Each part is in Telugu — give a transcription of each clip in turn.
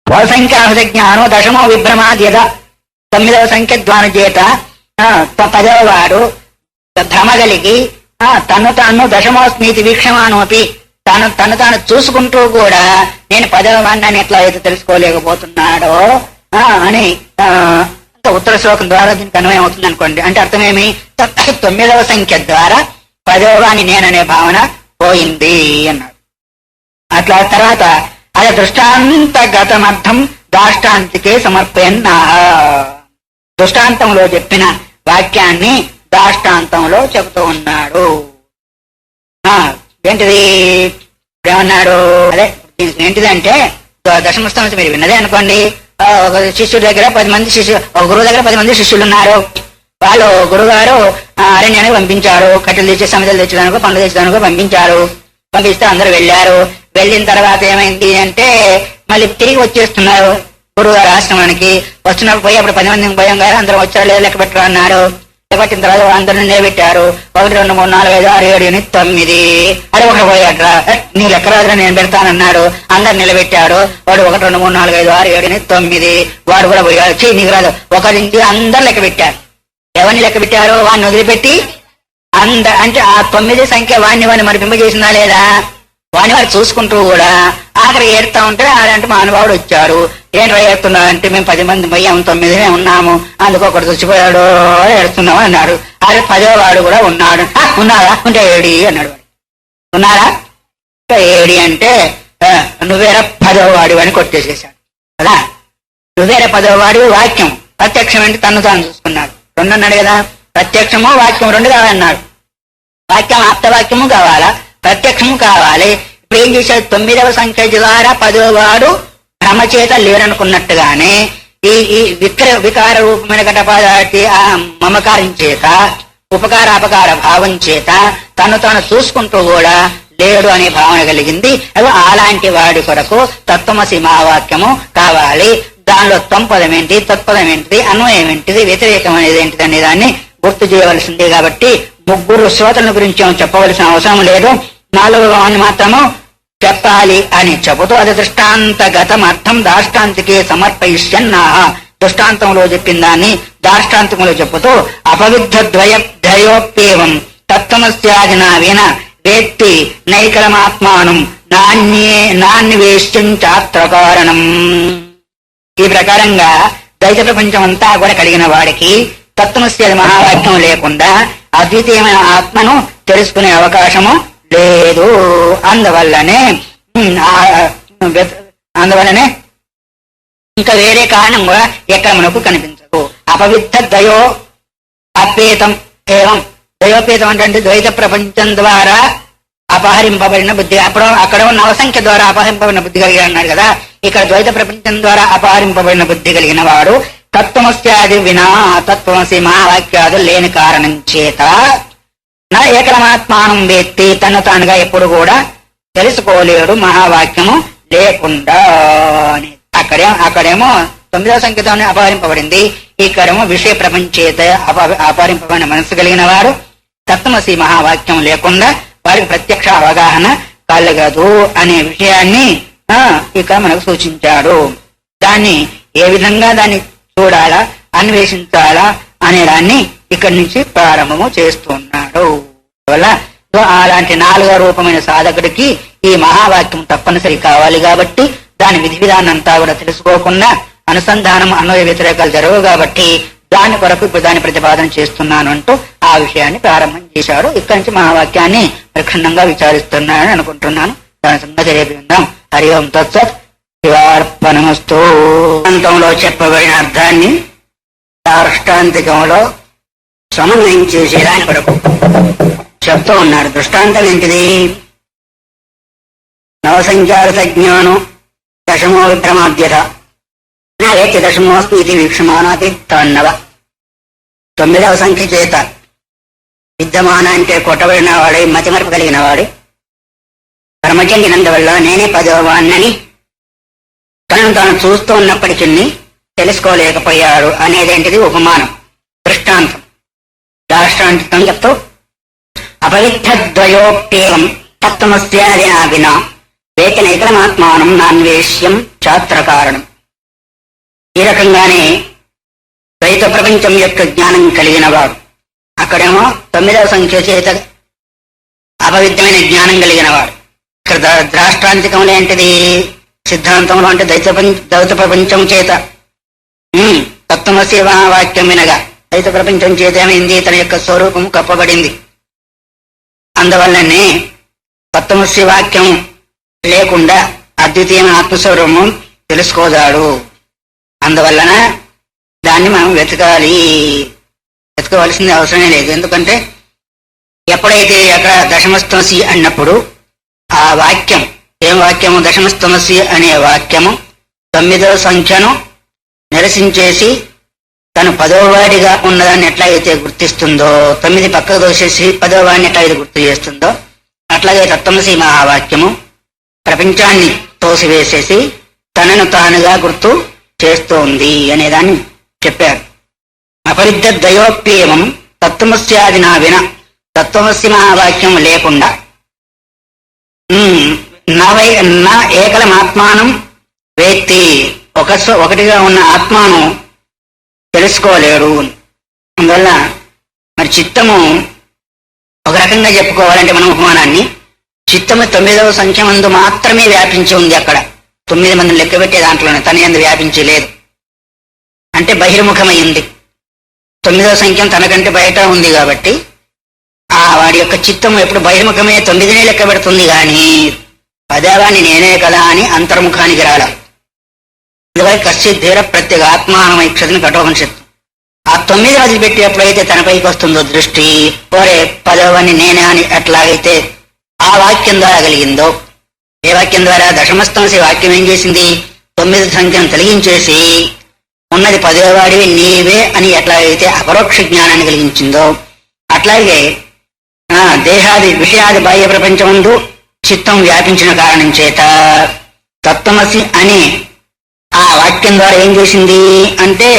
సంఖ్యాహృత జ్ఞానో దశమో విభ్రమాద్యత. 9వ సంఖ్య ద్వారా చేత 10వ వాడు భ్రమ కలిగి తను తాను దశమోస్మీతి వీక్షమానోపి తను తాను చూసుకుంటూ కూడా నేను 10వ వాడిని ఎట్లా అయితే తెలుసుకోలేకపోతున్నాడో అని ఉత్తర శ్లోకం ద్వారా దీనికి అన్వయం అవుతుంది అనుకోండి. అంటే అర్థమేమి, 9వ సంఖ్య ద్వారా 10వ వాణి నేననే భావన పోయింది అన్నాడు. అట్లా తర్వాత అది దృష్టాంతగతమర్థం దాష్టాంతికే సమర్పయన్న. దృష్టాంతంలో చెప్పిన వాక్యాన్ని దాష్టాంతంలో చెబుతూ ఉన్నాడు. ఏంటిది ఏమన్నాడు, అదే ఏంటిదంటే దశమస్థానం మీరు విన్నదే అనుకోండి. ఒక శిష్యుడి దగ్గర 10 మంది ఒక గురువు దగ్గర 10 మంది శిష్యులు ఉన్నారు. వాళ్ళు గురుగారు అరణ్యానికి పంపించారు. కట్టెలు తెచ్చే సమితలు తెచ్చడానికో పండ్లు తెచ్చడానికో పంపించారు. పంపిస్తే అందరూ వెళ్ళారు. వెళ్ళిన తర్వాత ఏమైంది అంటే మళ్ళీ తిరిగి వచ్చేస్తున్నారు గురువుగారు ఆశ్రమానికి. వస్తున్నప్పుడు పోయి అప్పుడు 10 మందికి భయం గారు అందరూ వచ్చారు లేదు లెక్క పెట్టరు అన్నారు. లెక్కపెట్టిన తర్వాత అందరిని నిలబెట్టారు. 1 2 3 4 5 6 7 8 9 అడే ఒకటి పోయాడ్రా నీ లెక్క రాదురా నేను పెడతానన్నాడు. అందరు నిలబెట్టాడు. వాడు 1 2 3 4 5 6 7 8 9 వాడు కూడా పోయాడు. నీకు రాదు ఒకరించి అందరు లెక్క పెట్టారు. ఎవరిని లెక్క పెట్టారు, వాడిని వదిలిపెట్టి అంటే ఆ 9 సంఖ్య వాడిని మరిపింపజేసిందా లేదా, వాడిని వాడు చూసుకుంటూ కూడా ఆఖరికి ఏడుతా ఉంటే ఆడంటే మానవాడు వచ్చారు. ఏంట్రా ఏడుతున్నావు అంటే మేము 10 మంది పోయాము 9 ఉన్నాము అందుకు ఒకటి చచ్చిపోయాడు ఏడుస్తున్నాము అన్నాడు. అదే 10వ వాడు కూడా ఉన్నాడు. ఉన్నారా ఉంటే ఏడి అన్నాడు. వాడు ఉన్నారా ఏడి అంటే నువ్వేరా 10వ వాడు అని కొట్టేసేసాడు కదా. నువ్వేరా 10వ వాడు వాక్యం, ప్రత్యక్షం అంటే తను తాను చూసుకున్నాడు. 2 అన్నాడు కదా, ప్రత్యక్షము వాక్యం 2 కావాలన్నాడు. వాక్యం ఆప్తవాక్యము కావాలా, ప్రత్యక్షము కావాలి. ఇప్పుడు ఏం చేశాడు, 9వ సంఖ్య ద్వారా 10వ వాడు భ్రమ చేత లేరనుకున్నట్టుగానే ఈ వికార రూపమైన ఘటపదార్థి ఆ మమకారం చేత ఉపకార అపకార భావం చేత తను తాను చూసుకుంటూ కూడా లేడు అనే భావన కలిగింది. అవి అలాంటి వాడి కొరకు తత్వమసి మహావాక్యము కావాలి. దానిలో త్వంపదం ఏంటి, తత్పదం ఏంటిది, అన్వయం ఏంటిది, వ్యతిరేకం అనేది ఏంటిది అనే దాన్ని గుర్తు చేయవలసిందే. కాబట్టి 3 శ్రోతల గురించి చెప్పవలసిన అవసరం లేదు. 4వ వాణ్ణి మాత్రము చెప్పాలి అని చెబుతూ అది దృష్టాంతగతం అర్థం దాష్టాంతికే సమర్పయిష్యన్నా. దృష్టాంతంలో చెప్పిన దాన్ని దాష్టాంతంలో చెబుతూ అపవిద్ధ ద్వయోప్యేవం తత్వమస్యాదినా విన వేత్తి నైకలమాత్మానం నాన్యవేశ్యం చాత్ర కారణం. ఈ ప్రకారంగా ద్వైత ప్రపంచం అంతా కూడా కలిగిన వాడికి తత్వమస్యాది మహావాక్యం లేకుండా అద్వితీయమైన ఆత్మను తెలుసుకునే అవకాశము లేదు. అందువల్లనే ఇంకా వేరే కారణం కూడా ఎక్కడ మనకు కనిపించదు. అపవిద్ధ ద్వయో అపేతం ఏవం. ద్వయోపేతం అంటే ద్వైత ప్రపంచం ద్వారా అపహరింపబడిన బుద్ధి. అక్కడ ఉన్న నవసంఖ్య ద్వారా అపహరింపబడిన బుద్ధి కలిగి అన్నాడు కదా. ఇక్కడ ద్వైత ప్రపంచం ద్వారా అపహరింపబడిన బుద్ధి కలిగిన వాడు తత్వమస్యాది వినా తత్వమసి మహావాక్యాదు లేని కారణం చేత నా ఏకలమాత్మానం వేత్తి తను తానుగా ఎప్పుడు కూడా తెలుసుకోలేడు మహావాక్యము లేకుండా. అక్కడేమో 9వ సంఖ్యతోనే అపహరింపబడింది. ఇక్కడేమో విషయ ప్రపంచేత అపహరింపబడిన మనసు కలిగిన వాడు తత్వమసి మహావాక్యం లేకుండా వారికి ప్రత్యక్ష అవగాహన కలగదు అనే విషయాన్ని ఇక్కడ మనకు సూచించాడు. దాన్ని ఏ విధంగా దాన్ని చూడాలా, అన్వేషించాలా అనే దాన్ని ఇక్కడి నుంచి ప్రారంభము చేస్తున్నాడు. అందువల్ల అలాంటి 4వ రూపమైన సాధకుడికి ఈ మహావాక్యం తప్పనిసరి కావాలి. కాబట్టి దాని విధి విధానం అంతా కూడా తెలుసుకోకుండా అనుసంధానం అన్వయ వ్యతిరేకాలు జరగవు. కాబట్టి దాని కొరకు ఇప్పుడు దాన్ని ప్రతిపాదన చేస్తున్నాను అంటూ ఆ విషయాన్ని ప్రారంభం చేశారు. ఇక్కడి నుంచి మహావాక్యాన్ని ప్రక్షుణ్ణంగా విచారిస్తున్నానని అనుకుంటున్నాను. దాని సంగతి రేపు విందాం. హరి ఓం తత్సత్. శివార్పణమస్తు. అంతంలో చెప్పబడిన అర్థాన్ని దాష్టాంతికంలో సమన్వయం చేసేదాని కొరకు చెప్తూ ఉన్నారు. దృష్టాంతం ఏంటిది, నవసంఖ్యారత జ్ఞానం దశమో విభ్రమాద్యత నా వేత్తి దశమోస్తి ఇది వీక్షమానాతి తన్నవ. 9వ సంఖ్య చేత విద్యమాన అంటే కొట్టబడిన వాడే మతిమరపు కలిగిన వాడు భ్రమ చెందినందువల్ల నేనే 10వ వాణ్ణని తనను తాను చూస్తూ ఉన్నప్పటికీ తెలుసుకోలేకపోయాడు అనేదేంటిది ఉపమానం, దృష్టాంతం. దాష్టాంతం చెప్తూ అపవిద్ధ ద్వయోప్యేవం తత్వమస్యాది వినా వేతనైకలమాత్మానం నాన్వేష్యం చాత్ర కారణం. ఈ రకంగానే ద్వైత ప్రపంచం యొక్క జ్ఞానం కలిగిన వాడు, అక్కడేమో 9వ సంఖ్య చేత అపవిత్రమైన జ్ఞానం కలిగిన వాడు. ఇక్కడ ద్రాష్టాంతికంలో ఏంటిది, సిద్ధాంతంలో అంటే ద్వైత ప్రపంచం చేత తత్వమసి వాక్యం వినగా ద్వైత ప్రపంచం చేత ఏమైంది, తన యొక్క స్వరూపం కప్పబడింది. అందువల్లనే తత్వమసి వాక్యం లేకుండా అద్వితీయమైన ఆత్మస్వరూపం తెలుసుకోదాడు. అందువలన దాన్ని మనం వెతకవలసింది అవసరమే లేదు. ఎందుకంటే ఎప్పుడైతే అక్కడ దశమస్తమసి అన్నప్పుడు ఆ వాక్యం, ఏం వాక్యము, దశమస్తమసి అనే వాక్యము 9వ సంఖ్యను నిరసించేసి తను 10వ వాడిగా ఉన్నదాన్ని ఎట్లాగైతే గుర్తిస్తుందో, 9 పక్కకు దోసేసి 10వ వాడిని ఎట్లాగైతే గుర్తు చేస్తుందో, అట్లాగే తత్వమసి మహావాక్యము ప్రపంచాన్ని తోసివేసేసి తనను తానుగా గుర్తు చేస్తోంది అనేదాన్ని చెప్పారు. అపరిద్ధ ద్వయోప్యేమం తత్వమస్యాది నా విన, తత్వమసి మహావాక్యం లేకుండా నా ఏకలమాత్మానం వేత్తి, ఒకటిగా ఉన్న ఆత్మను తెలుసుకోలేడు. అందువల్ల మరి చిత్తము ఒక రకంగా చెప్పుకోవాలంటే మనం ఉపమానాన్ని, చిత్తము 9వ సంఖ్య మందు మాత్రమే వ్యాపించి ఉంది. అక్కడ 9 మందిని లెక్క పెట్టే దాంట్లోనే తన యందు వ్యాపించి లేదు. అంటే బహిర్ముఖమైంది. 9వ సంఖ్యం తనకంటే బయట ఉంది కాబట్టి వాడి యొక్క చిత్తం ఎప్పుడు బహిర్ముఖమే 9నే లెక్క పెడుతుంది, కానీ 10వాన్ని నేనే కదా అని అంతర్ముఖానికి రాల. అందువల్ల కశ్చిత్ ధీర ప్రత్యేక ఆత్మానమైక్షతిని కఠోపనిషత్తు. ఆ 9 వదిలిపెట్టి ఎప్పుడైతే తనపైకి వస్తుందో దృష్టి, పోరే 10వాన్ని నేనే అని ఎట్లాగైతే ఆ వాక్యం ద్వారా కలిగిందో, ఏ వాక్యం ద్వారా, దశమస్తమసి వాక్యం ఏం చేసింది, 9 సంఖ్యను తొలగించేసి ఉన్నది 10వ వాడివి నీవే అని ఎట్లాగైతే అపరోక్ష జ్ఞానాన్ని కలిగించిందో, అట్లాగే దేహాది విషయాది బాహ్య ప్రపంచముందు చిత్తం వ్యాపించిన కారణం చేత తత్వమసి అని ఆ వాక్యం ద్వారా ఏం చేసింది అంటే,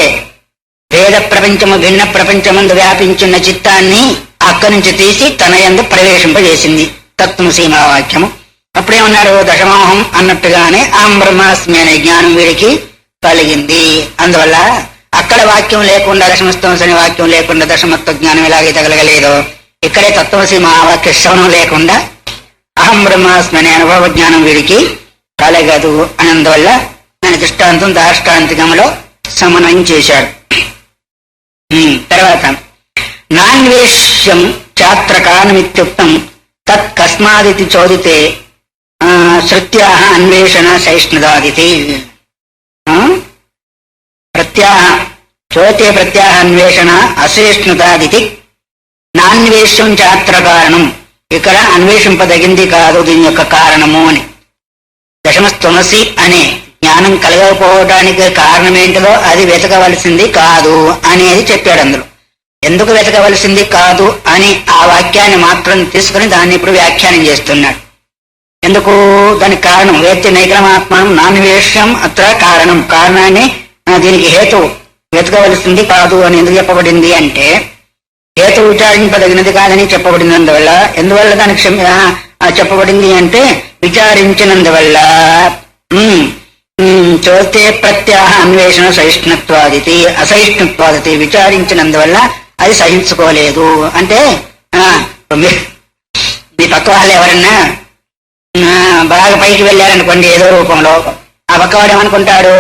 భేద ప్రపంచము భిన్న ప్రపంచమందు వ్యాపించిన చిత్తాన్ని అక్కడి నుంచి తీసి తన యందు ప్రవేశింపజేసింది తత్వమసి మహావాక్యము. అప్పుడేమన్నారు, దశమోహం అన్నట్టుగానే ఆం బ్రహ్మాస్మి అనే జ్ఞానం వీడికి కలిగింది. అందువల్ల అక్కడ వాక్యం లేకుండా, దశమస్తమసి అనే వాక్యం లేకుండా దశమత్వ జ్ఞానం ఎలాగైతే కలగలేదో, ఇక్కడే తత్వమసి మహావాక్య శ్రవణం లేకుండా అహం బ్రహ్మాస్మి అనే అనుభవ జ్ఞానం వీడికి కలగదు. అనందువల్ల దాని దృష్టాంతం దాష్టాంతికంలో సమన్వయం చేశాడు. తర్వాత నాన్వేష్యం చాత్రకానమిత్యుక్తం తత్ కస్మాదితి చోదితే శృత్యా అన్వేషణ సహిష్ణుదాదితి. చోతే ప్రత్యాహ అన్వేషణ అసహిష్ణుతాదితి. నాన్వేష్యం చాత్ర కారణం, ఇక్కడ అన్వేషింపదగింది కాదు దీని యొక్క కారణము అని. దశమస్తమసి అనే జ్ఞానం కలగకపోవడానికి కారణం ఏంటిదో అది వెతకవలసింది కాదు అనేది చెప్పాడు. అందులో ఎందుకు వెతకవలసింది కాదు అని ఆ వాక్యాన్ని మాత్రం తీసుకుని దాన్ని ఇప్పుడు వ్యాఖ్యానం చేస్తున్నాడు. ఎందుకు, దానికి కారణం వేత్తి నైకలమాత్మనం నాన్వేష్యం అత్ర కారణం, కారణాన్ని దీనికి హేతు వెతకవలసింది కాదు అని ఎందుకు చెప్పబడింది అంటే, హేతు విచారింపదగినది కాదని చెప్పబడినందువల్ల. ఎందువల్ల దానికి చెప్పబడింది అంటే, విచారించినందువల్ల. చోతే ప్రత్యాహ అన్వేషణ సహిష్ణుత్వాదితి అసహిష్ణుత్వాదితి. విచారించినందువల్ల అది సహించుకోలేదు. అంటే మీ పక్క వాళ్ళు ఎవరన్నా బాగా పైకి వెళ్ళారనుకోండి ఏదో రూపంలో, ఆ పక్కవాడు ఏమనుకుంటాడు,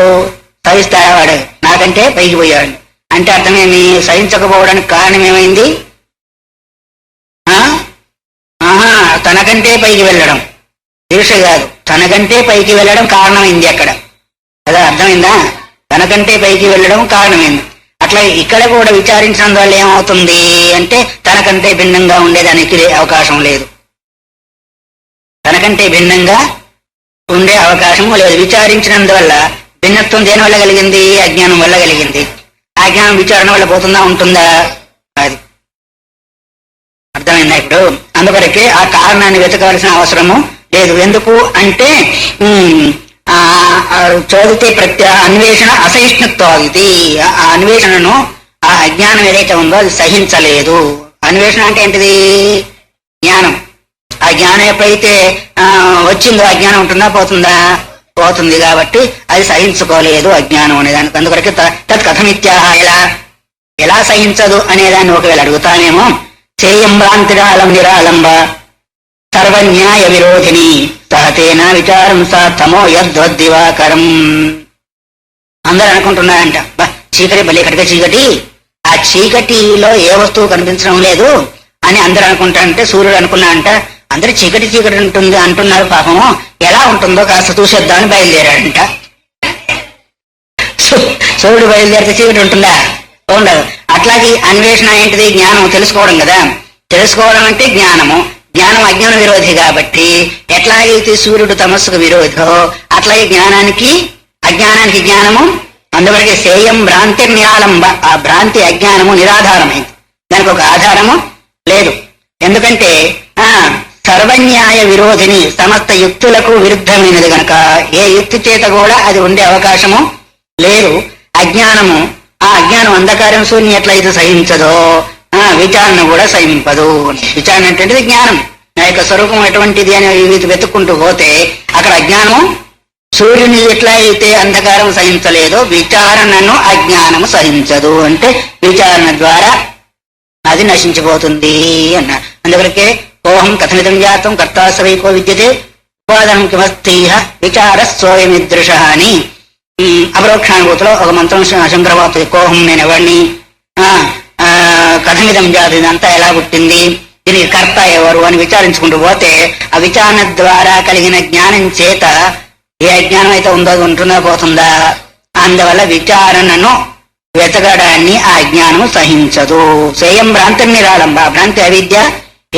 సహిస్తాడా వాడు, నాకంటే పైకి పోయాడు అంటే అర్థమేమి, సహించకపోవడానికి కారణం ఏమైంది, తనకంటే పైకి వెళ్ళడం, ఈర్ష కాదు, తనకంటే పైకి వెళ్ళడం కారణమైంది అక్కడ. అదా అర్థమైందా, తనకంటే పైకి వెళ్ళడం కారణమైంది. అట్లా ఇక్కడ కూడా విచారించినందువల్ల ఏమవుతుంది అంటే, తనకంటే భిన్నంగా ఉండేదానికి అవకాశం లేదు, తనకంటే భిన్నంగా ఉండే అవకాశం లేదు. విచారించినందువల్ల భిన్నత్వం దేని వల్ల కలిగింది, అజ్ఞానం వల్ల కలిగింది. అజ్ఞానం విచారణ వల్ల పోతుందా, ఉంటుందా, అది అర్థమైందా ఇప్పుడు. అందుకొరకే ఆ కారణాన్ని వెతకవలసిన అవసరము లేదు. ఎందుకు అంటే చోదితే ప్రత్యా అన్వేషణ అసహిష్ణుత్వాది. ఆ అన్వేషణను, ఆ అజ్ఞానం ఏదైతే ఉందో అది సహించలేదు. అన్వేషణ అంటే ఏంటిది, జ్ఞానం. ఆ జ్ఞానం ఎప్పుడైతే వచ్చిందో అజ్ఞానం ఉంటుందా పోతుందా, పోతుంది కాబట్టి అది సహించుకోలేదు అజ్ఞానం అనేదానికి. అందుకొరకే తత్కథమిత్యాహ, ఎలా సహించదు అనేదాన్ని ఒకవేళ అడుగుతానేమో, చేయం భ్రాంతిరాళం నిరాళంబ సర్వన్యాయ విరోధిని సహతేన విచారం తమో యద్వద్దివాకరం. అందరూ అనుకుంటున్నారంట, చీకటి భలే కటిక చీకటి, ఆ చీకటిలో ఏ వస్తువు కనిపించడం లేదు అని అందరూ అనుకుంటారంటే, సూర్యుడు అనుకున్నా అంట, అందరూ చీకటి చీకటి ఉంటుంది అంటున్నారు, పాపము ఎలా ఉంటుందో కాస్త చూసేద్దామని బయలుదేరాడంట. సూర్యుడు బయలుదేరితే చీకటి ఉంటుందా? ఉండదు. అట్లాగే అన్వేషణ ఏంటిది? జ్ఞానం, తెలుసుకోవడం కదా. తెలుసుకోవడం అంటే జ్ఞానము. జ్ఞానం అజ్ఞాన విరోధి కాబట్టి ఎట్లాగైతే సూర్యుడు తమస్సుకు విరోధో అట్లాగే జ్ఞానానికి అజ్ఞానానికి జ్ఞానము. అందువరకే సేయం భ్రాంతి నిరాళంబ, ఆ భ్రాంతి అజ్ఞానము నిరాధారమైంది, దానికి ఒక ఆధారము లేదు. ఎందుకంటే సర్వన్యాయ విరోధిని, సమస్త యుక్తులకు విరుద్ధమైనది గనక ఏ యుక్తి చేత కూడా అది ఉండే అవకాశము లేదు. అజ్ఞానము, ఆ అజ్ఞానం అంధకారం సూర్యుని ఎట్లయితే సహించదో విచారణ కూడా సహింపదు. విచారణ అంటే జ్ఞానం, నా యొక్క స్వరూపం ఎటువంటిది అని వెతుక్కుంటూ పోతే అక్కడ అజ్ఞానము సూర్యుని ఎట్లా అయితే అంధకారం సహించలేదో విచారణను అజ్ఞానము సహించదు. అంటే విచారణ ద్వారా అది నశించిపోతుంది అన్నారు. అందువరకే కోహం కథమిదం జాతం కర్తాసవైకో విద్యతే ఉపాదనం కిమస్తీహ విచార సోయమిదృశ అని అపరోక్షానుభూతిలో ఒక మంత్రం శంకరవార్త, కోహం నేను ఎవరిని, కథమిదం జాతి ఇదంతా ఎలా పుట్టింది, దీనికి కర్త ఎవరు అని విచారించుకుంటూ పోతే ఆ విచారణ ద్వారా కలిగిన జ్ఞానం చేత ఏ అజ్ఞానం అయితే ఉందో ఉంటుందా పోతుందా. అందువల్ల విచారణను వెతకడాన్ని ఆ జ్ఞానము సహించదు. సేయం భ్రాంతి నిరాళంబ, భ్రాంతి అవిద్య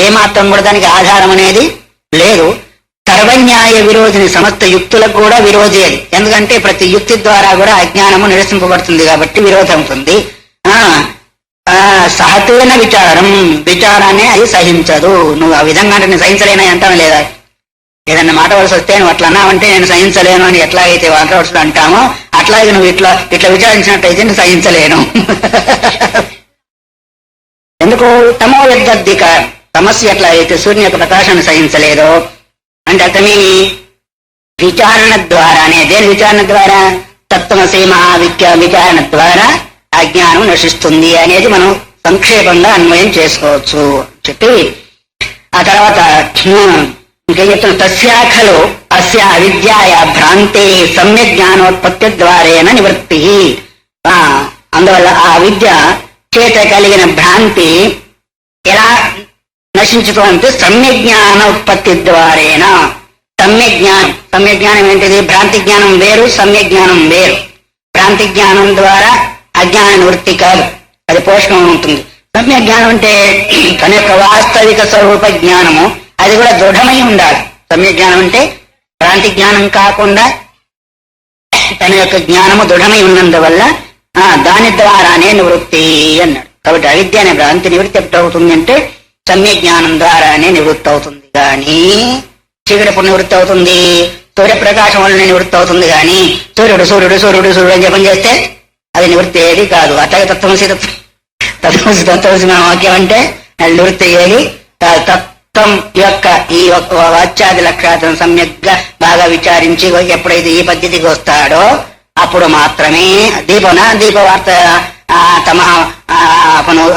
ఏమాత్రం కూడా దానికి ఆధారం అనేది లేదు. సర్వన్యాయ విరోధిని, సమస్త యుక్తులకు కూడా విరోధి అది. ఎందుకంటే ప్రతి యుక్తి ద్వారా కూడా అజ్ఞానము నిరసింపబడుతుంది కాబట్టి విరోధం ఉంటుంది. సహతేన విచారం, విచారాన్ని అది సహించదు. నువ్వు ఆ విధంగా అంటే నేను సహించలేను అంటాను లేదా, ఏదన్నా మాట వలసి వస్తే నువ్వు అట్లా అన్నావంటే నేను సహించలేను అని ఎట్లాగైతే వాటవలసి అంటామో అట్లాగే నువ్వు ఇట్లా విచారించినట్టయితే నేను సహించలేను. ఎందుకు? తమో యద్వద్దిక, సమస్య ఎట్లా అయితే సూర్యుని యొక్క ప్రకాశాన్ని సహించలేదో అంటే అతని విచారణ ద్వారానే. దేని విచారణ ద్వారా? తత్వమసి విచారణ ద్వారా అజ్ఞానం నశిస్తుంది అనేది మనం సంక్షేపంగా అన్వయం చేసుకోవచ్చు చెప్పి ఆ తర్వాత ఇంకేం చెప్తున్నా, తస్యాఖలు అస్య అవిద్యాయ భ్రాంతే సమ్యక్ జ్ఞానోత్పత్తి ద్వారేణ నివృత్తి. అందువల్ల ఆ విద్య చేత కలిగిన భ్రాంతి ఎలా నశించుతుందంటే సమ్యక్ జ్ఞానోత్పత్తి ద్వారేణ. సమ్యక్ జ్ఞానం ఏంటిది? భ్రాంతి జ్ఞానం వేరు, సమ్యక్ జ్ఞానం వేరు. భ్రాంతి జ్ఞానం ద్వారా అజ్ఞాన నివృత్తి కాదు, అది పోషణం ఉంటుంది. సమ్యక్ జ్ఞానం అంటే తన యొక్క వాస్తవిక స్వరూప జ్ఞానము, అది కూడా దృఢమై ఉండాలి. సమ్యక్ జ్ఞానం అంటే భ్రాంతి జ్ఞానం కాకుండా తన యొక్క జ్ఞానము దృఢమై ఉన్నందువల్ల దాని ద్వారానే నివృత్తి అన్నాడు. కాబట్టి అవిద్య అనే భ్రాంతి నివృత్తి ఎప్పుడవుతుంది అంటే సమ్యక్ జ్ఞానం ద్వారానే నివృత్తి అవుతుంది. కానీ చీకటి ఎప్పుడు నివృత్తి అవుతుంది? సూర్యప్రకాశం వల్లనే నివృత్తి అవుతుంది. కానీ సూర్యుడు సూర్యుడు సూర్యుడు సూర్యుడు అని జపం చేస్తే అది నివృత్తి ఏది కాదు. అట్లాగే తత్వమసి మన వాక్యం అంటే నివృత్తి అయ్యేది తత్వం యొక్క ఈ వాచ్యాది లక్షాలను సమ్యక్గా బాగా విచారించి ఎప్పుడైతే ఈ పద్ధతికి వస్తాడో అప్పుడు మాత్రమే దీపవార్త తమ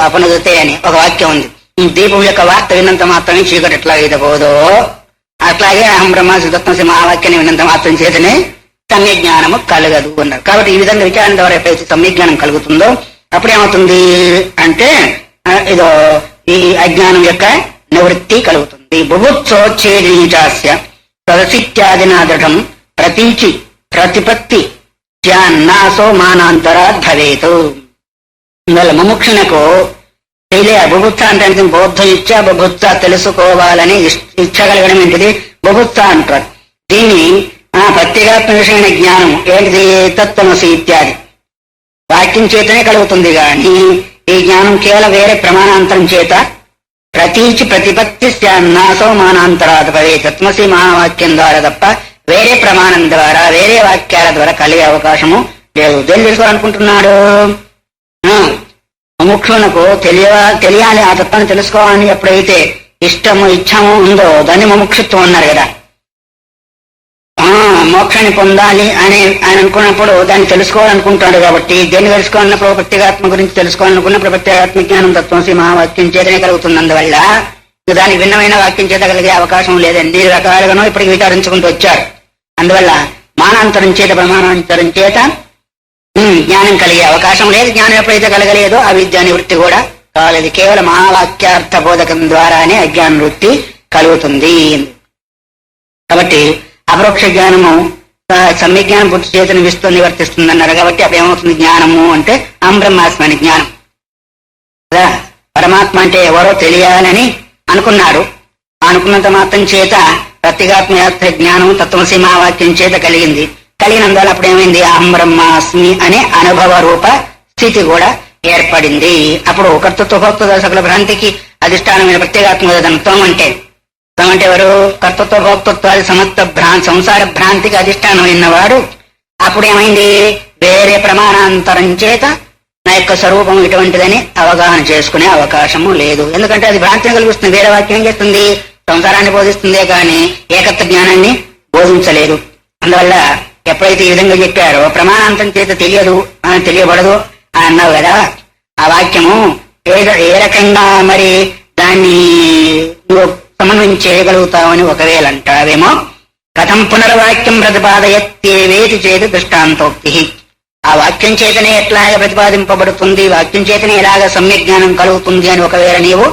అపనుదితే అని ఒక వాక్యం ఉంది. దీపం యొక్క వార్త విన్నంత మాత్రమే చీకటి ఎట్లాగైతే పోదో అట్లాగే అహం బ్రహ్మాసి తత్వమసి మహావాక్యాన్ని విన్నంత మాత్రం చేతనే సమ్యజ్ఞానము కలగదు అన్నారు. కాబట్టి ఈ విధంగా విచారణ ద్వారా ఎప్పుడైతే సమ్యజ్ఞానం కలుగుతుందో అప్పుడేమవుతుంది అంటే ఇదో ఈ అజ్ఞానం యొక్క నివృత్తి కలుగుతుంది. బుభుత్సోచ్ఛేదీచాస్య సదసిత్యాదినా దృఢం ప్రతీచి ప్రతిపత్తి నాసో మానాంతరాత్ భవేతు. అందువల్ల ముముక్షునకు బుభుత్స అంటే బౌద్ధ ఇచ్చ బుభుత్స తెలుసుకోవాలని ఇచ్చ కలగడం ఏంటిది? బుభుత్స అంటారు. దీన్ని ప్రత్యేగాత్మ విషయమైన జ్ఞానం ఏంటిది? తత్వమసి ఇత్యాది వాక్యం చేతనే కలుగుతుంది. కానీ ఈ జ్ఞానం కేవలం వేరే ప్రమాణాంతరం చేత ప్రతీచి ప్రతిపత్తి నాసో మానాంతరాత్ భవే, తత్వమసి మహావాక్యం ద్వారా తప్ప వేరే ప్రమాణం ద్వారా వేరే వాక్యాల ద్వారా కలిగే అవకాశము లేదు. దేని తెలుసుకోవాలనుకుంటున్నాడు? ముముక్షునకు తెలియాలి, ఆ తత్వాన్ని తెలుసుకోవాలని ఎప్పుడైతే ఇష్టము ఇచ్ఛము ఉందో దాన్ని ముముక్షుత్వం అన్నారు కదా. మోక్షాన్ని పొందాలి అని ఆయన అనుకున్నప్పుడు దాన్ని తెలుసుకోవాలనుకుంటాడు కాబట్టి దేన్ని తెలుసుకోవాలన్నప్పుడు ప్రత్యేగాత్మ గురించి తెలుసుకోవాలనుకున్నప్పుడు ప్రత్యేగాత్మ జ్ఞానం తత్వంసి మహావాక్యం చేతనే కలుగుతుంది. అందువల్ల దానికి భిన్నమైన వాక్యం చేత కలిగే అవకాశం లేదండి. రకాలుగానో ఇప్పటికి విచారించుకుంటూ వచ్చారు. అందువల్ల మానాంతరం చేత ప్రమాణాంతరం చేత జ్ఞానం కలిగే అవకాశం లేదు. జ్ఞానం ఎప్పుడైతే కలగలేదో అవిద్యా నివృత్తి కూడా కాలేదు. కేవలం మహావాక్యార్థ బోధకం ద్వారానే అజ్ఞాన వృత్తి కలుగుతుంది. కాబట్టి అపరోక్ష జ్ఞానము సమ్యజ్ఞానం పూర్తి చేతను విస్తూ నివర్తిస్తుంది అన్నారు. కాబట్టి అప్పుడు ఏమవుతుంది? జ్ఞానము అంటే బ్రహ్మాస్మ అని జ్ఞానం కదా. పరమాత్మ అంటే ఎవరో తెలియాలని అనుకున్నారు. అనుకున్నంత మాత్రం చేత ప్రత్యేగాత్మ జ్ఞానం తత్వమసి మహావాక్యం చేత కలిగింది. కలిగినందువల్ల అప్పుడు ఏమైంది? అహం బ్రహ్మాస్మి అనే అనుభవ రూప స్థితి కూడా ఏర్పడింది. అప్పుడు కర్తృత్వ భోక్తృ సకల భ్రాంతికి అధిష్టానమైన ప్రత్యేగాత్మ త్వం అంటే ఎవరు? కర్తృత్వ భోక్తృత్వాది సంసార భ్రాంతికి అధిష్టానమైన వాడు. అప్పుడు ఏమైంది? వేరే ప్రమాణాంతరం చేత నా యొక్క స్వరూపం ఇటువంటిదని అవగాహన చేసుకునే అవకాశము లేదు. ఎందుకంటే అది భ్రాంతిని కలిగిస్తుంది. వేరే వాక్యం ఏం చేస్తుంది? సంసారాన్ని బోధిస్తుందే కానీ ఏకత్వ జ్ఞానాన్ని బోధించలేదు. అందువల్ల ఎప్పుడైతే ఈ విధంగా చెప్పారో ప్రమాణాంతం చేత తెలియబడదు అని అన్నావు కదా, ఆ వాక్యము ఏ రకంగా మరి దాన్ని నువ్వు సమన్వయం చేయగలుగుతావని ఒకవేళ అంటావేమో. కథం పునర్వాక్యం ప్రతిపాదయత్యేవేతి చేతి దృష్టాంతోక్తి. ఆ వాక్యం చేతనే ఎట్లాగా ప్రతిపాదింపబడుతుంది, వాక్యం చేతనే ఎలాగ సమ్యక్ జ్ఞానం కలుగుతుంది అని ఒకవేళ నీవు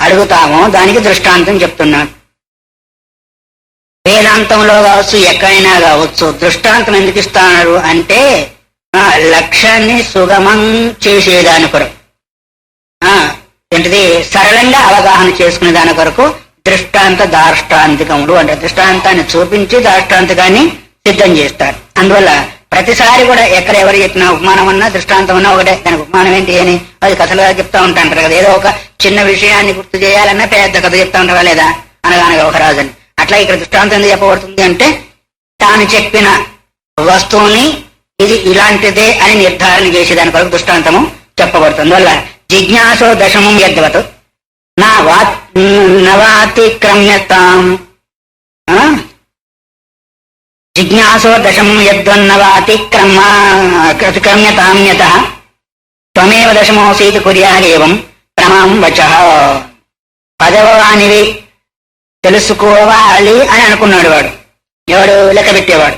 అడుగుతామో దానికి దృష్టాంతం చెప్తున్నాను. వేదాంతంలో కావచ్చు, ఎక్కడైనా కావచ్చు. దృష్టాంతం ఎందుకు ఇస్తున్నారు అంటే లక్ష్యాన్ని సుగమం చేసేదాని కొరకు, ఏంటిది సరళంగా అవగాహన చేసుకునే దాని కొరకు దృష్టాంత దాష్టాంతికముడు అంటే దృష్టాంతాన్ని చూపించి దాష్టాంతికాన్ని సిద్ధం చేస్తారు. అందువల్ల ప్రతిసారి కూడా ఎక్కడ ఎవరు చెప్పినా ఉపమానం అన్నా దృష్టాంతం అన్నా ఒకటే. దానికి ఉపమానం ఏంటి అని అది కథలుగా చెప్తా ఉంటాంటారు కదా. ఏదో ఒక చిన్న విషయాన్ని గుర్తు చేయాలన్నా పెద్ద కథ చెప్తా ఉంటారా లేదా? అనగానగా ఒక రాజని. అట్లా ఇక్కడ దృష్టాంతం ఎందుకు చెప్పబడుతుంది అంటే తాను చెప్పిన వస్తువుని ఇది ఇలాంటిదే అని నిర్ధారణ చేసేదాని కొరకు దృష్టాంతము చెప్పబడుతుంది. వల్ల జిజ్ఞాసో దశమం యద్వత్ నవాతిక్రమ్యతాం జిజ్ఞాసో దశమం యద్వన్నవాతిక్రమ్యతామ్యత త్వమేవ దశమోసీతి కుర్యాదేవం ప్రమాం వచః. పదవానివి తెలుసుకోవాలి అని అనుకున్నాడు వాడు. ఎవడు? లెక్క పెట్టేవాడు.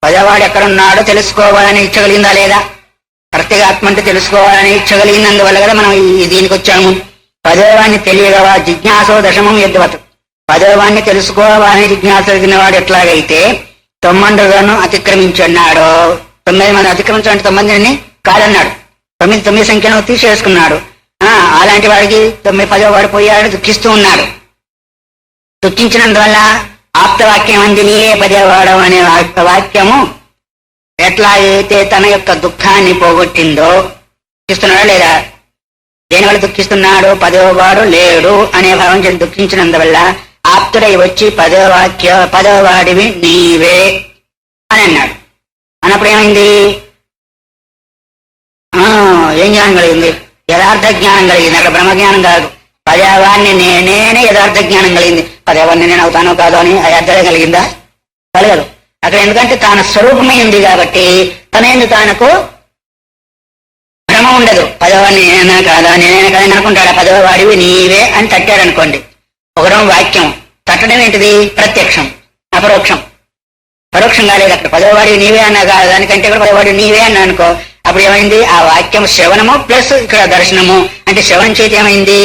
పదవాడు ఎక్కడున్నాడో తెలుసుకోవాలని ఇచ్చగలిగిందా లేదా? ప్రత్యేగాత్మ అంటే తెలుసుకోవాలని ఇచ్చగలిగినందువల్ల కదా మనం దీనికి వచ్చాము. పదవాన్ని తెలియగవా జిజ్ఞాసో దశమం యద్వత్. పదవాన్ని తెలుసుకోవాలని జిజ్ఞాస కలిగిన వాడు ఎట్లాగైతే 9 అతిక్రమించున్నాడో, 9 మంది అతిక్రమించాలంటే 9 కాదన్నాడు. 9 సంఖ్యను తీసేసుకున్నాడు. అలాంటి వాడికి 10వ వాడు పోయాడు, దుఃఖిస్తూ ఉన్నాడు. దుఃఖించినందువల్ల ఆప్తవాక్యం అంది నీయే 10వ వాడు అనే వాక్యము ఎట్లా అయితే తన యొక్క దుఃఖాన్ని పోగొట్టిందో, దుఃఖిస్తున్నాడా లేదా? దేనివల్ల దుఃఖిస్తున్నాడు? 10వ వాడు లేడు అనే భావం చేసి దుఃఖించినందువల్ల ఆప్తుడై వచ్చి 10వ వాడివి నీవే అని అన్నాడు. అన్నప్పుడు ఏమైంది? ఏం జ్ఞానం కలిగింది? యథార్థ జ్ఞానం కలిగింది. అక్కడ బ్రహ్మజ్ఞానం కాదు. 10వ వాడిని నేనే యథార్థ జ్ఞానం కలిగింది. 10వ వాడిని నేను అవుతానో కాదో అని అర్థమే కలిగిందా? కలగదు. అక్కడ ఎందుకంటే తాను స్వరూపమై ఉంది కాబట్టి తనేందు తానకు భ్రమ ఉండదు. 10వ వాడిని నేనా కాదా నేనే కదా అనుకుంటాడా? 10వ వాడివి నీవే అని తట్టాడు అనుకోండి. ఒకరం వాక్యం తట్టడం ఏంటిది? ప్రత్యక్షం, అపరోక్షం. పరోక్షం కాలేదు. అక్కడ 10వ వాడివి నీవే అన్నా కాదు, దానికంటే కూడా 10వ వాడివి నీవే అన్నా అనుకో. అప్పుడు ఏమైంది? ఆ వాక్యం శ్రవణము ప్లస్ ఇక్కడ దర్శనము. అంటే శ్రవణం చేతి ఏమైంది?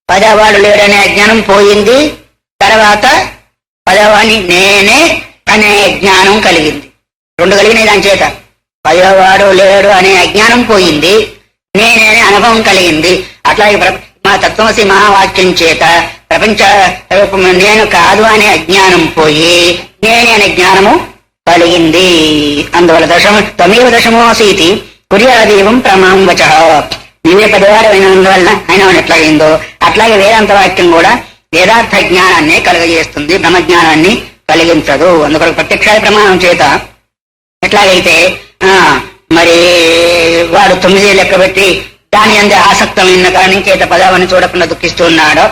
10వ వాడు లేడనే అజ్ఞానం పోయింది. తర్వాత 10వ వాడిని నేనే అనే జ్ఞానం కలిగింది. 2 కలిగినాయి దాని చేత. 10వ వాడు లేడు అనే అజ్ఞానం పోయింది, నేనే అనే అనుభవం కలిగింది. అట్లాగే మా తత్వమసి మహావాక్యం చేత ప్రపంచ నేను కాదు అనే అజ్ఞానం పోయి నేనే అనే జ్ఞానము కలిగింది. అందువల్ల తమేవ దశమోసీతి కుర్యాదేవం ప్రమాం వచః. నీవే 10వ వాడు అయినందువల్ల ఆయన ఎట్లాగైందో అట్లాగే వేదాంత వాక్యం కూడా వేదార్థ జ్ఞానాన్ని కలుగజేస్తుంది, బ్రహ్మజ్ఞానాన్ని కలిగించదు. అందుకొరకు ప్రత్యక్షాది ప్రమాణం చేత ఎట్లాగైతే మరి వాడు 9 లెక్క పెట్టి దాని అందే ఆసక్తమైన కారణం చేత 10వ వాడిని చూడకుండా దుఃఖిస్తూ ఉన్నాడో,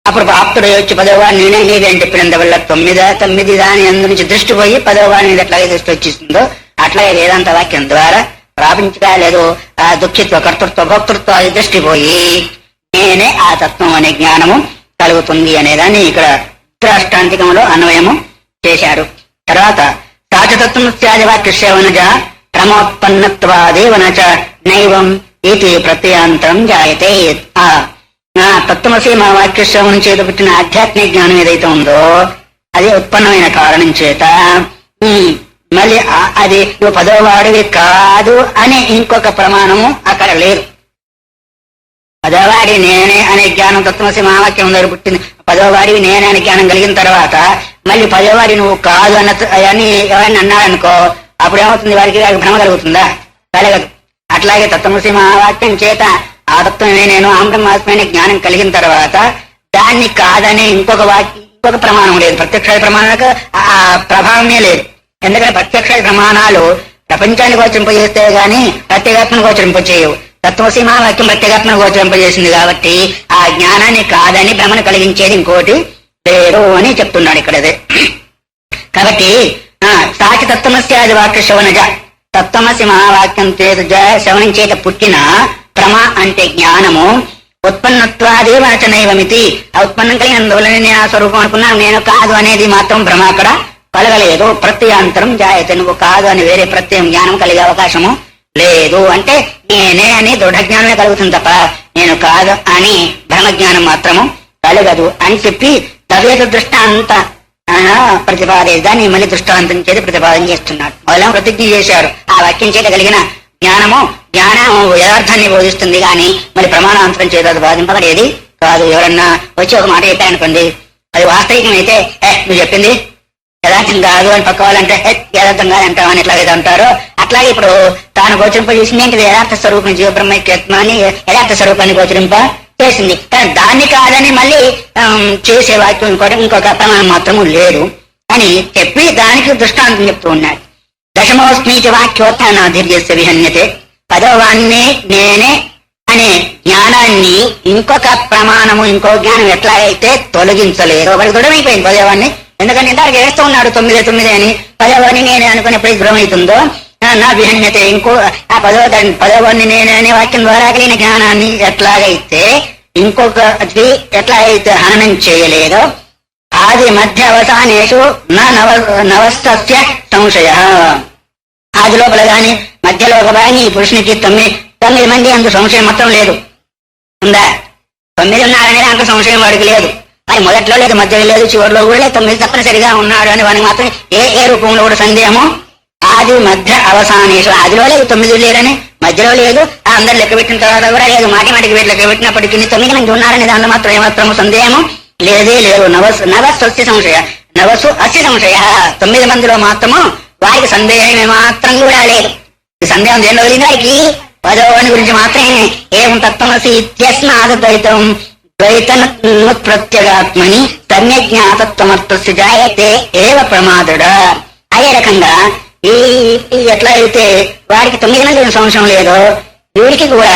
అప్పుడు ఆప్తుడు వచ్చి 10వ వాడిని నేనే నీదే అని చెప్పినందువల్ల 9 దాని అందు నుంచి దృష్టి పోయి 10వ వాడి మీద ఎట్లాగే దృష్టి వచ్చిస్తుందో అట్లాగే వేదాంత వాక్యం ద్వారా ప్రాపించగా లేదు ఆ దుఃఖిత్వ కర్తృత్వ భోక్తృత్వ దృష్టి పోయి నేనే ఆ తత్వం అనే జ్ఞానము కలుగుతుంది అనేదాన్ని ఇక్కడ ఉత్తరాష్టాంతికంలో అన్వయము చేశారు. తర్వాత సాచతత్వం స్యాది వాక్య సేవనజ క్రమోత్పన్నత్వాదేవన చ నైవం ఇది ప్రత్యాంతరం జాయతే. ఆ తత్వమసి మా వాక్య శ్రవణం చేత పుట్టిన ఆధ్యాత్మిక జ్ఞానం ఏదైతే ఉందో అది ఉత్పన్నమైన కారణం చేత మళ్ళీ అది నువ్వు 10వ వాడివి కాదు అని ఇంకొక ప్రమాణము అక్కడ లేదు. 10వ వాడి నేనే అనే జ్ఞానం తత్వమసి మహావాక్యం దగ్గర పుట్టింది. 10వ వాడివి నేనే అనే జ్ఞానం కలిగిన తర్వాత మళ్ళీ 10వ వాడి నువ్వు కాదు అని ఎవరైనా అన్నారనుకో అప్పుడు ఏమవుతుంది? వారికి భ్రమ కలుగుతుందా? కలగదు. అట్లాగే తత్వమసి మహావాక్యం చేత ఆ తత్వమే నేను అహం బ్రహ్మాస్మి అనే జ్ఞానం కలిగిన తర్వాత దాన్ని కాదని ఇంకొక ప్రమాణం లేదు. ప్రత్యక్ష ప్రమాణాలకు ఆ ప్రభావమే లేదు. ఎందుకంటే ప్రత్యక్ష ప్రమాణాలు ప్రపంచాన్ని గోచరింపజేస్తే గాని ప్రత్యేగాత్మను గోచరింపజేయవు. తత్వమసి మహావాక్యం ప్రత్యేగాత్మను గోచరింపజేసింది కాబట్టి ఆ జ్ఞానాన్ని కాదని భ్రమను కలిగించేది ఇంకోటి లేదు అని చెప్తున్నాడు ఇక్కడదే. కాబట్టి సాచి తత్వమస్యాది వాక్య శ్రవణజ తత్వమసి మహావాక్యం చేత శ్రవణం చేత పుట్టిన ప్రమ అంటే జ్ఞానము ఉత్పన్నత్వాదే వచనైవమితి. ఆ ఉత్పన్నం కలిగినందువల్ల నేను ఆ స్వరూపం అనుకున్నాను, నేను కాదు అనేది మాత్రం భ్రమ అక్కడ కలగలేదు. ప్రత్యాంతరం జాయతే, నువ్వు కాదు అని వేరే ప్రత్యయం జ్ఞానం కలిగే అవకాశము లేదు. అంటే నేనే అని దృఢ జ్ఞానమే కలుగుతుంది తప్ప నేను కాదు అని భ్రమ జ్ఞానం మాత్రము కలగదు అని చెప్పి తదేత దృష్టాంత ప్రతిపాదే దాన్ని మళ్ళీ దృష్టాంతం చేసి ప్రతిపాదన చేస్తున్నాడు. మొదలైన ప్రతిజ్ఞ చేశారు. ఆ వాక్యం చేత కలిగిన జ్ఞానం యథార్థాన్ని బోధిస్తుంది కానీ మరి ప్రమాణాంతరం చేత అది బాధింపబడేది కాదు. ఎవరన్నా వచ్చి ఒక మాట చెప్పారనుకోండి, అది వాస్తవికమైతే నువ్వు చెప్పింది యథార్థం కాదు అని పక్క వాళ్ళంటే యథార్థం కాదు అంటావు అని ఎట్లాగైతే అంటారో అట్లాగే ఇప్పుడు తాను గోచరింపజేసింది ఏంటి? యథార్థ స్వరూపం జీవబ్రహ్మైక్యత్వాన్ని యథార్థ స్వరూపాన్ని గోచరింప చేసింది. కానీ దాన్ని కాదని మళ్ళీ చేసే వాక్యం ఇంకొక ప్రమాణం మాత్రము లేదు అని చెప్పి దానికి దృష్టాంతం చెప్తూ ఉన్నాడు. దశమోస్మీతి వాక్యోత్థానాధీర్యస్య విహన్యతే. 10వ వాణ్ణి నేనే అనే జ్ఞానాన్ని ఇంకొక ప్రమాణము ఇంకో జ్ఞానం ఎట్లా అయితే తొలగించలేదు. వాడికి దృఢమైపోయింది 10వ వాణ్ణి. ఎందుకంటే ఇందాక వేస్తూ ఉన్నాడు 9 అని 10వ వాణ్ణి నేనే అనుకుని ఎప్పుడైతే దృఢమవుతుందో నా విహన్యతే ఇంకో ఆ 10వ వాణ్ణి నేనే అనే వాక్యం ద్వారా కలిగిన జ్ఞానాన్ని ఎట్లాగైతే ఇంకొకటి ఎట్లా అయితే హననం చేయలేదో ఆది మధ్య అవసానేషు నవస్తస్య సంశయ. ఆది లోపల గాని మధ్యలో గాని ఈ పురుషునికి 9 మంది అంత సంశయం మొత్తం లేదు. ఉందా? 9 ఉన్నారనేది అంత సంశయం వాడికి లేదు. అది మొదట్లో లేదు, మధ్యలో లేదు, చివరిలో కూడా లేదు. 9 తప్పనిసరిగా ఉన్నాడు అని వాడికి మాత్రం ఏ రూపంలో కూడా సందేహము ఆది మధ్య అవసానేషు. ఆదిలో లేదు, 9 లేరని, మధ్యలో లేదు, అందరు లెక్క పెట్టిన తర్వాత కూడా లేదు. మాటికి లెక్క పెట్టినప్పటికీ 9 మంది ఉన్నారని దానిలో మాత్రం ఏమాత్రము సందేహము లేదే లేదు. నవస్య సంశయ నవసు అస్య సంశయ. 9 మందిలో మాత్రము వారికి సందేహం ఏమాత్రం కూడా లేదు. ఈ సందేహం దేనిలో కలిగింది? వారికి 10వ వాణి గురించి మాత్రమే. ఏం తత్వమసి ఇత్యస్మాత్ ద్వైతం ద్వైతనుత్ప్రత్యగాత్మని సమ్యజ్ఞాతత్వమర్థస్య జాయతే ఏవ ప్రమాదుడా. అదే రకంగా ఈ ఎట్లయితే వాడికి 9 మంది సంశయం లేదో వీడికి కూడా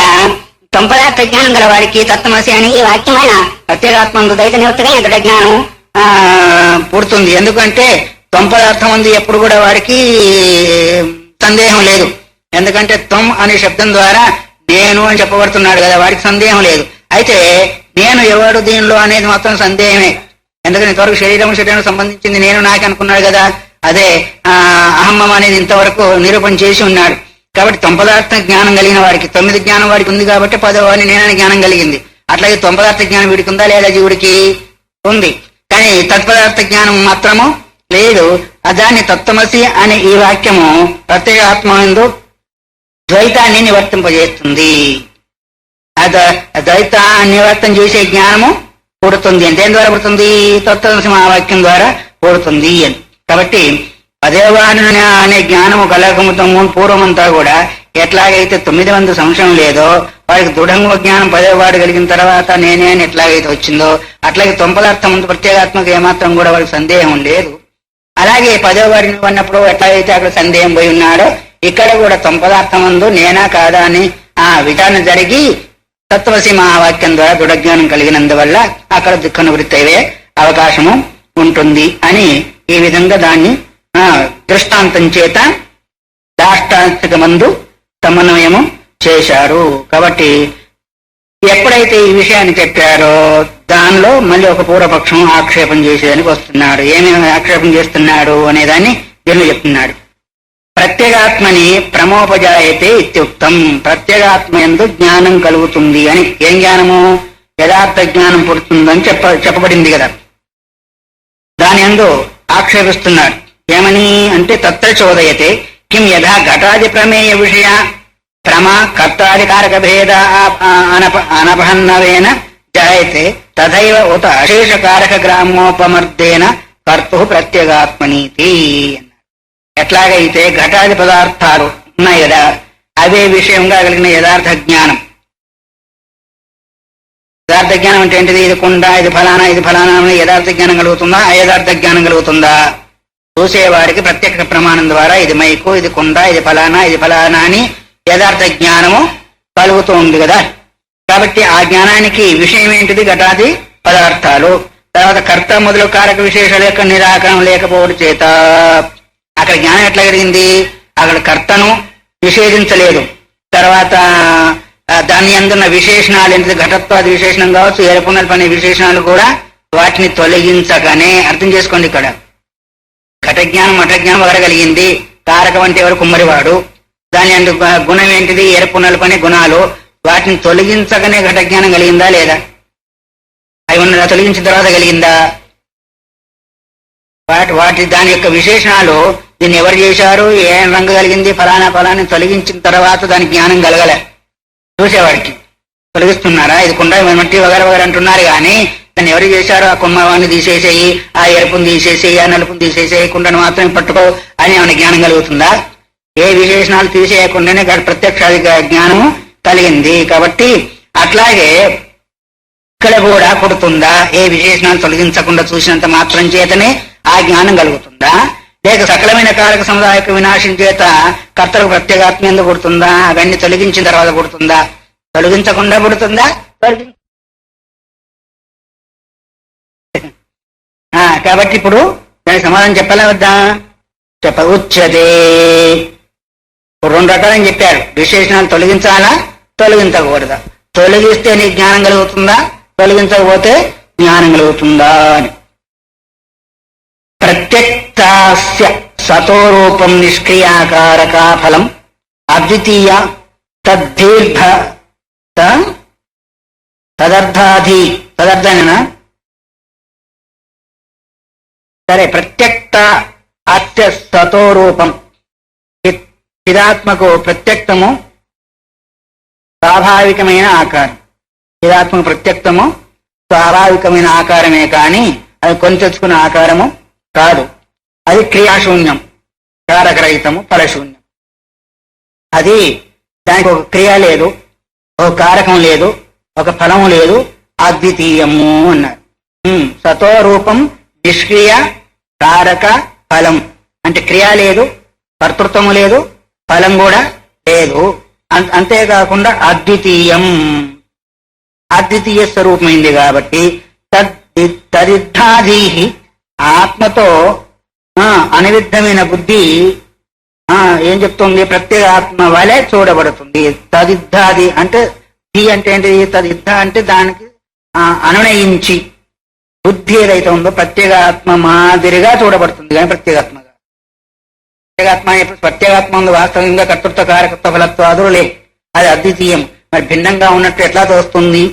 సంపదార్థ జ్ఞానం గల వాడికి తత్వమసి అని ఈ వాక్యమైన ప్రత్యేగాత్మ ద్వైత నివృత్తిగా దృఢ జ్ఞానం పుడుతుంది. ఎందుకంటే త్వంపదార్థం ఉంది ఎప్పుడు కూడా వాడికి సందేహం లేదు. ఎందుకంటే త్వం అనే శబ్దం ద్వారా నేను అని చెప్పబడుతున్నాడు కదా, వాడికి సందేహం లేదు. అయితే నేను ఎవడు దీనిలో అనేది మాత్రం సందేహమే. ఎందుకంటే ఇంతవరకు శరీరం సంబంధించింది నేను నాకు అనుకున్నాడు కదా, అదే అహమ్మం అనేది ఇంతవరకు నిరూపణ చేసి ఉన్నాడు. కాబట్టి త్వంపదార్థ జ్ఞానం కలిగిన వాడికి 9 జ్ఞానం వాడికి ఉంది కాబట్టి 10వ వాడిని నేనని జ్ఞానం కలిగింది. అట్లాగే త్వంపదార్థ జ్ఞానం వీడికి ఉందా లేదా? జీవుడికి ఉంది. కానీ తత్పదార్థ జ్ఞానం మాత్రము లేదు. దాన్ని తత్వమసి అనే ఈ వాక్యము ప్రత్యేక ఆత్మనందు ద్వైతాన్ని నివర్తింపజేస్తుంది. ద్వైత నివర్తన చేసే జ్ఞానము పుడుతుంది. దేని ద్వారా పుడుతుంది? తత్వమసి మహావాక్యం ద్వారా పుడుతుంది అని. కాబట్టి 10వ వాణి అనే జ్ఞానము కలగముతము పూర్వమంతా కూడా ఎట్లాగైతే 9 మంది సంశయం లేదో వాడికి దృఢంగా జ్ఞానం 10వ వాడు కలిగిన తర్వాత నేనే అని ఎట్లాగైతే వచ్చిందో అట్లాగే త్వంపదార్థం ప్రత్యేగాత్మక ఏమాత్రం కూడా వాడికి సందేహం లేదు. అలాగే 10వ వాడిని ఉన్నప్పుడు ఎట్లాగైతే అక్కడ సందేహం పోయి ఉన్నాడో ఇక్కడ కూడా త్వంపదార్థం ముందు నేనా కాదా అని ఆ విచారణ జరిగి తత్వసి మహావాక్యం ద్వారా దృఢజ్ఞానం కలిగినందువల్ల అక్కడ దుఃఖ నివృత్తి అయ్యే అవకాశము ఉంటుంది అని ఈ విధంగా దాన్ని దృష్టాంతం చేత దాష్టాంతిక మందు సమన్వయము చేశారు. కాబట్టి ఎప్పుడైతే ఈ విషయాన్ని చెప్పారో దానిలో మళ్ళీ ఒక పూర్వపక్షం ఆక్షేపం చేసేదానికి వస్తున్నాడు. ఏమేమి ఆక్షేపం చేస్తున్నాడు అనేదాన్ని దీనిలో చెప్తున్నాడు. ప్రత్యేగాత్మని ప్రమోపజాయతే ఇత్యుక్తం. ప్రత్యేగాత్మ యందు జ్ఞానం కలుగుతుంది అని. ఏం జ్ఞానము? యథార్థ జ్ఞానం పుడుతుందని చెప్పబడింది కదా. దాని యందు ఆక్షేపిస్తున్నాడు. ఏమని అంటే తత్ర చోదయతే కిం యథా ఘటాది ప్రమేయ విషయ ప్రమా కర్తాధికారక భేద అనపహన్నవేన జాయతే తథైవ ఉత అశేషకారక గ్రామోపమర్దేన కర్తు ప్రత్యేగాత్మనీతి. ఎట్లాగైతే ఘటాది పదార్థాలు ఉన్నాయి కదా, అవే విషయంగా కలిగిన యథార్థ జ్ఞానం. యథార్థ జ్ఞానం అంటే ఏంటిది? ఇది కుండ, ఇది ఫలానా, ఇది ఫలానా యథార్థ జ్ఞానం కలుగుతుందా? అయథార్థ జ్ఞానం కలుగుతుందా? చూసేవారికి ప్రత్యక్ష ప్రమాణం ద్వారా ఇది మైకు, ఇది కుండ, ఇది ఫలానా, ఇది ఫలానా అని యథార్థ జ్ఞానము కలుగుతూ ఉంది కదా. కాబట్టి ఆ జ్ఞానానికి విషయం ఏంటిది? ఘటాది పదార్థాలు. తర్వాత కర్త మొదలు కారక విశేషాల యొక్క నిరాకరణ లేకపోవడం చేత అక్కడ జ్ఞానం ఎట్లా కలిగింది? అక్కడ కర్తను నిషేధించలేదు. తర్వాత దాని అందున్న విశేషణాలు ఏంటిది? ఘటత్వాది విశేషణం కావచ్చు, ఎరుపునల్పు అనే విశేషణాలు కూడా వాటిని తొలగించగానే. అర్థం చేసుకోండి, ఇక్కడ ఘట జ్ఞానం మఠ జ్ఞానం వరగలిగింది. కారకం అంటే ఎవరు? కుమ్మరివాడు. దాని అందు గుణం ఏంటిది? ఎరుపునల్పు అనే గుణాలు. వాటిని తొలగించగానే ఘట జ్ఞానం కలిగిందా లేదా? అవి ఉన్న తొలగించిన తర్వాత కలిగిందా? వాటి దాని యొక్క విశేషణాలు దీన్ని ఎవరు చేశారు? ఏ రంగు కలిగింది? ఫలానా ఫలాన్ని తొలగించిన తర్వాత దాని జ్ఞానం కలగలే. చూసేవాడికి తొలగిస్తున్నారా? ఇది కుండ మట్టి వగర వగర అంటున్నారు కానీ దాన్ని ఎవరు చేశారు? ఆ కుమ్మవాన్ని తీసేసేయి, ఆ ఎరుపుని తీసేసేయి, ఆ నలుపుని తీసేసేయి, కుండను మాత్రమే పట్టుకో అని ఏమైనా జ్ఞానం కలుగుతుందా? ఏ విశేషణాలు తీసేయకుండానే ప్రత్యక్షాది జ్ఞానము కలిగింది. కాబట్టి అట్లాగే ఇక్కడ కూడా కొడుతుందా? ఏ విశేషణాలు తొలగించకుండా చూసినంత మాత్రం చేతనే ఆ జ్ఞానం కలుగుతుందా? లేక సకలమైన కారక సముదాయ వినాశం చేత కర్తలకు ప్రత్యేగాత్మ ఎందుకు పుడుతుందా? అవన్నీ తొలగించిన తర్వాత పుడుతుందా? తొలగించకుండా పుడుతుందా? కాబట్టి ఇప్పుడు దానికి సమాధానం చెప్పాలా వద్దా? ఉచ్యతే. రెండు రకాలని చెప్పారు. విశేషణాలు తొలగించాలా, తొలగించకూడదా? తొలగిస్తే నీకు జ్ఞానం కలుగుతుందా, తొలగించకపోతే జ్ఞానం కలుగుతుందా అని. ప్రత్యక్తాస్య సతోరూపం నిష్క్రియాకారక ఫలం అద్వితీయ తద్దీర్ఘ తదర్థానా సరే. ప్రత్యక్త అస్య సతోరూపం. చిదాత్మకు ప్రత్యక్తము స్వాభావికమైన ఆకారం. చిదాత్మకు ప్రత్యక్తము స్వాభావికమైన ఆకారమే కానీ అది కొని తెచ్చుకున్న ఆకారము కాదు. అది క్రియాశూన్యం, కారకరహితము, ఫలశూన్యం. అది దానికి ఒక క్రియ లేదు, ఒక కారకం లేదు, ఒక ఫలము లేదు. అద్వితీయము అన్నారు. సతో రూపం నిష్క్రియ కారక ఫలం అంటే క్రియ లేదు, కర్తృత్వము లేదు, ఫలం కూడా లేదు. అంతేకాకుండా అద్వితీయం, అద్వితీయ స్వరూపమైంది కాబట్టి తదిద్ధాదీ ఆత్మతో అనివిద్ధమైన బుద్ధి ఏం చెప్తుంది? ప్రత్యేగాత్మ వలె చూడబడుతుంది. తదిద్ధాది అంటే ధి అంటే ఏంటి? తదిద్ధ అంటే దానికి అనునయించి బుద్ధి ఏదైతే ఉందో ప్రత్యేగాత్మ మాదిరిగా చూడబడుతుంది కానీ ప్రత్యేగాత్మగా. ప్రత్యేగాత్మ ఉంది వాస్తవంగా కర్తృత్వ కారకత్వ ఫలత్వాదులు లేవు. అది అద్వితీయం. మరి భిన్నంగా ఉన్నట్టు ఎట్లా తోస్తుంది?